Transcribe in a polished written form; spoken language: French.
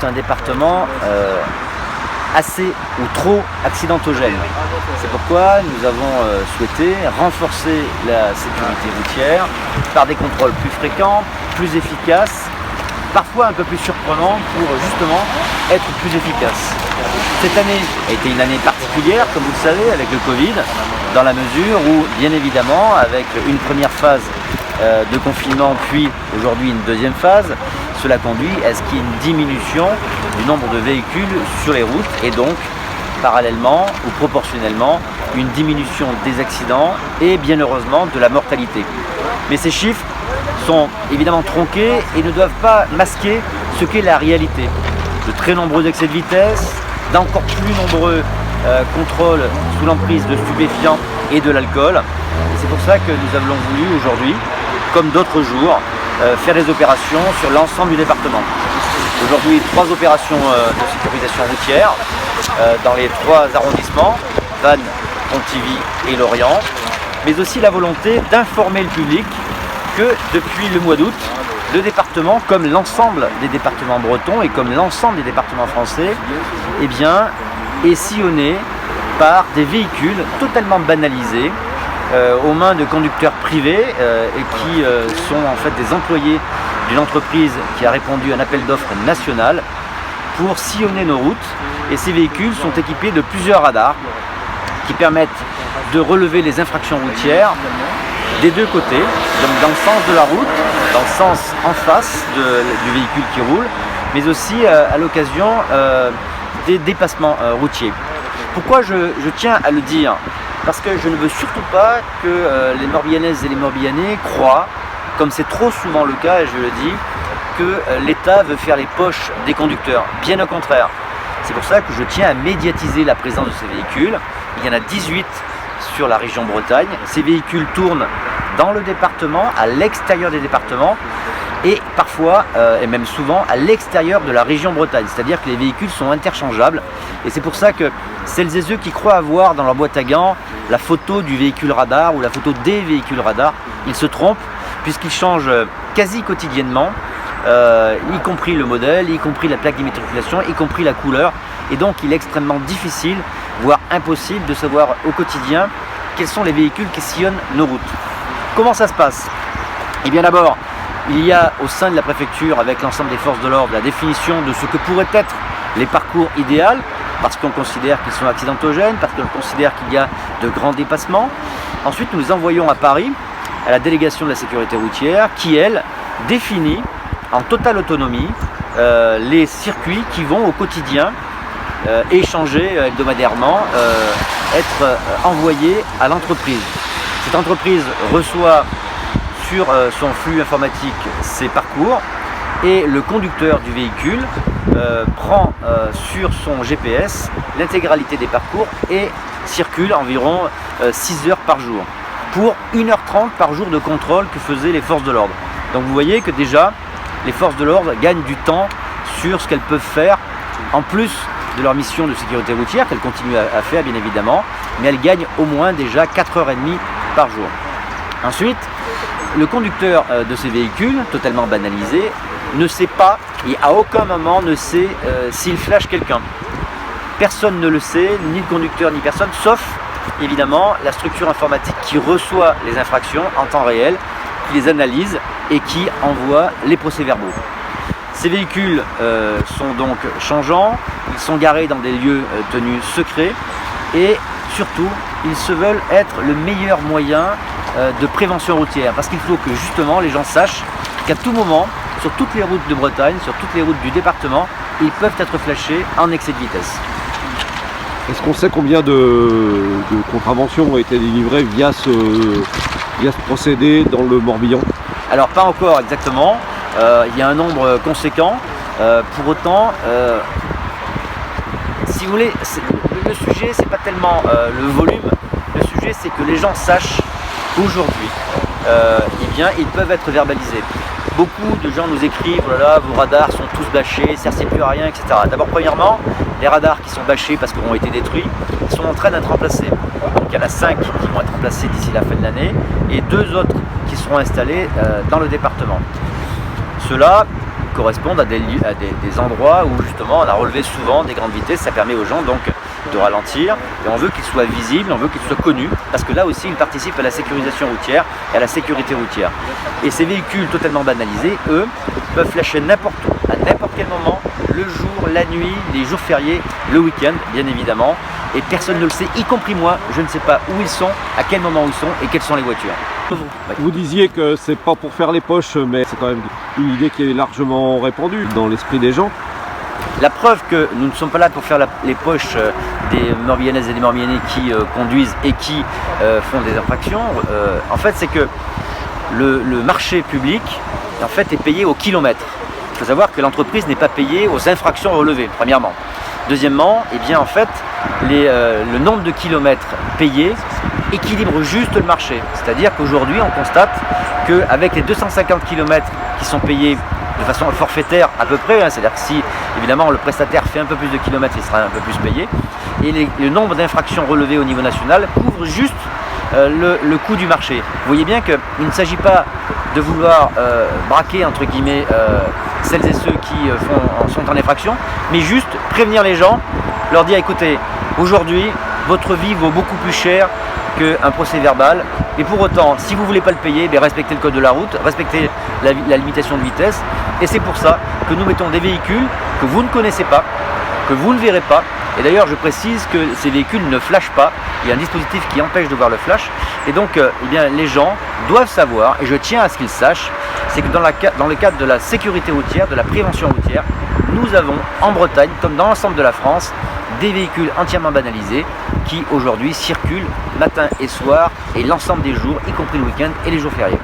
un département assez ou trop accidentogène. C'est pourquoi nous avons souhaité renforcer la sécurité routière par des contrôles plus fréquents, plus efficaces, parfois un peu plus surprenants pour justement être plus efficaces. Cette année a été une année particulière, comme vous le savez, avec le Covid, dans la mesure où, bien évidemment, avec une première phase de confinement, puis aujourd'hui une deuxième phase, cela conduit à ce qu'il y ait une diminution du nombre de véhicules sur les routes et donc, parallèlement ou proportionnellement, une diminution des accidents et, bien heureusement, de la mortalité. Mais ces chiffres sont évidemment tronqués et ne doivent pas masquer ce qu'est la réalité. De très nombreux excès de vitesse, d'encore plus nombreux contrôles sous l'emprise de stupéfiants et de l'alcool. Et c'est pour ça que nous avons voulu aujourd'hui, comme d'autres jours, faire des opérations sur l'ensemble du département. Aujourd'hui, 3 opérations de sécurisation routière dans les 3 arrondissements, Vannes, Pontivy et Lorient, mais aussi la volonté d'informer le public que depuis le mois d'août, le département, comme l'ensemble des départements bretons et comme l'ensemble des départements français, eh bien, est sillonné par des véhicules totalement banalisés aux mains de conducteurs privés et qui sont en fait des employés d'une entreprise qui a répondu à un appel d'offres national pour sillonner nos routes. Et ces véhicules sont équipés de plusieurs radars qui permettent de relever les infractions routières des deux côtés, donc dans le sens de la route, dans le sens en face du véhicule qui roule, mais aussi à l'occasion des dépassements routiers. Pourquoi je tiens à le dire? Parce que je ne veux surtout pas que les Morbihanaises et les Morbihanais croient, comme c'est trop souvent le cas, et je le dis, que l'État veut faire les poches des conducteurs. Bien au contraire. C'est pour ça que je tiens à médiatiser la présence de ces véhicules. Il y en a 18 sur la région Bretagne. Ces véhicules tournent dans le département, à l'extérieur des départements et parfois, et même souvent, à l'extérieur de la région Bretagne. C'est-à-dire que les véhicules sont interchangeables et c'est pour ça que celles et ceux qui croient avoir dans leur boîte à gants la photo du véhicule radar ou la photo des véhicules radar, ils se trompent puisqu'ils changent quasi quotidiennement, y compris le modèle, y compris la plaque d'immatriculation, y compris la couleur. Et donc il est extrêmement difficile, voire impossible de savoir au quotidien quels sont les véhicules qui sillonnent nos routes. Comment ça se passe? Eh bien d'abord, il y a au sein de la préfecture, avec l'ensemble des forces de l'ordre, la définition de ce que pourraient être les parcours idéaux, parce qu'on considère qu'ils sont accidentogènes, parce qu'on considère qu'il y a de grands dépassements. Ensuite, nous envoyons à Paris, à la délégation de la sécurité routière, qui, elle, définit en totale autonomie les circuits qui vont au quotidien échanger hebdomadairement, être envoyés à l'entreprise. Cette entreprise reçoit sur son flux informatique ses parcours et le conducteur du véhicule prend sur son GPS l'intégralité des parcours et circule environ 6 heures par jour pour 1h30 par jour de contrôle que faisaient les forces de l'ordre. Donc vous voyez que déjà les forces de l'ordre gagnent du temps sur ce qu'elles peuvent faire en plus de leur mission de sécurité routière qu'elles continuent à faire bien évidemment, mais elles gagnent au moins déjà 4h30 par jour. Ensuite, le conducteur de ces véhicules, totalement banalisés, ne sait pas et à aucun moment ne sait s'il flash quelqu'un. Personne ne le sait, ni le conducteur ni personne, sauf évidemment la structure informatique qui reçoit les infractions en temps réel, qui les analyse et qui envoie les procès-verbaux. Ces véhicules sont donc changeants, ils sont garés dans des lieux tenus secrets et surtout, ils se veulent être le meilleur moyen de prévention routière parce qu'il faut que justement les gens sachent qu'à tout moment, sur toutes les routes de Bretagne, sur toutes les routes du département, ils peuvent être flashés en excès de vitesse. Est-ce qu'on sait combien de contraventions ont été délivrées via ce procédé dans le Morbihan? Alors pas encore exactement, il y a un nombre conséquent, pour autant, si vous voulez, le sujet c'est pas tellement le volume, le sujet c'est que les gens sachent qu'aujourd'hui, eh bien, ils peuvent être verbalisés. Beaucoup de gens nous écrivent, oh là là, vos radars sont tous bâchés, ça ne sert plus à rien, etc. D'abord, premièrement, les radars qui sont bâchés parce qu'ils ont été détruits, ils sont en train d'être remplacés. Donc il y en a 5 qui vont être remplacés d'ici la fin de l'année et 2 autres qui seront installés dans le département. Ceux-là correspondent à des endroits où justement on a relevé souvent des grandes vitesses. Ça permet aux gens donc de ralentir et on veut qu'ils soient visibles, on veut qu'ils soient connus parce que là aussi ils participent à la sécurisation routière et à la sécurité routière. Et ces véhicules totalement banalisés, eux, peuvent flasher n'importe où, à n'importe quel moment, le jour, la nuit, les jours fériés, le week-end bien évidemment, et personne ne le sait, y compris moi, je ne sais pas où ils sont, à quel moment ils sont et quelles sont les voitures. Vous disiez que c'est pas pour faire les poches, mais c'est quand même une idée qui est largement répandue dans l'esprit des gens. La preuve que nous ne sommes pas là pour faire les poches des Morbihanaises et des Morbihanais qui conduisent et qui font des infractions, en fait c'est que le marché public en fait est payé au kilomètre. Il faut savoir que l'entreprise n'est pas payée aux infractions relevées, premièrement. Deuxièmement, eh bien, en fait, le nombre de kilomètres payés équilibre juste le marché. C'est-à-dire qu'aujourd'hui, on constate qu'avec les 250 km qui sont payés de façon forfaitaire à peu près, hein, c'est-à-dire que si évidemment le prestataire fait un peu plus de kilomètres, il sera un peu plus payé, et le nombre d'infractions relevées au niveau national couvre juste le coût du marché. Vous voyez bien qu'il ne s'agit pas de vouloir braquer entre guillemets celles et ceux qui sont en infraction, mais juste prévenir les gens, leur dire écoutez, aujourd'hui votre vie vaut beaucoup plus cher qu'un procès verbal, et pour autant si vous ne voulez pas le payer, respectez le code de la route, respectez la limitation de vitesse, et c'est pour ça que nous mettons des véhicules que vous ne connaissez pas, que vous ne verrez pas. Et d'ailleurs je précise que ces véhicules ne flashent pas, il y a un dispositif qui empêche de voir le flash, et donc eh bien, les gens doivent savoir, et je tiens à ce qu'ils sachent, c'est que dans le cadre de la sécurité routière, de la prévention routière, nous avons en Bretagne, comme dans l'ensemble de la France, des véhicules entièrement banalisés qui aujourd'hui circulent matin et soir et l'ensemble des jours, y compris le week-end et les jours fériés.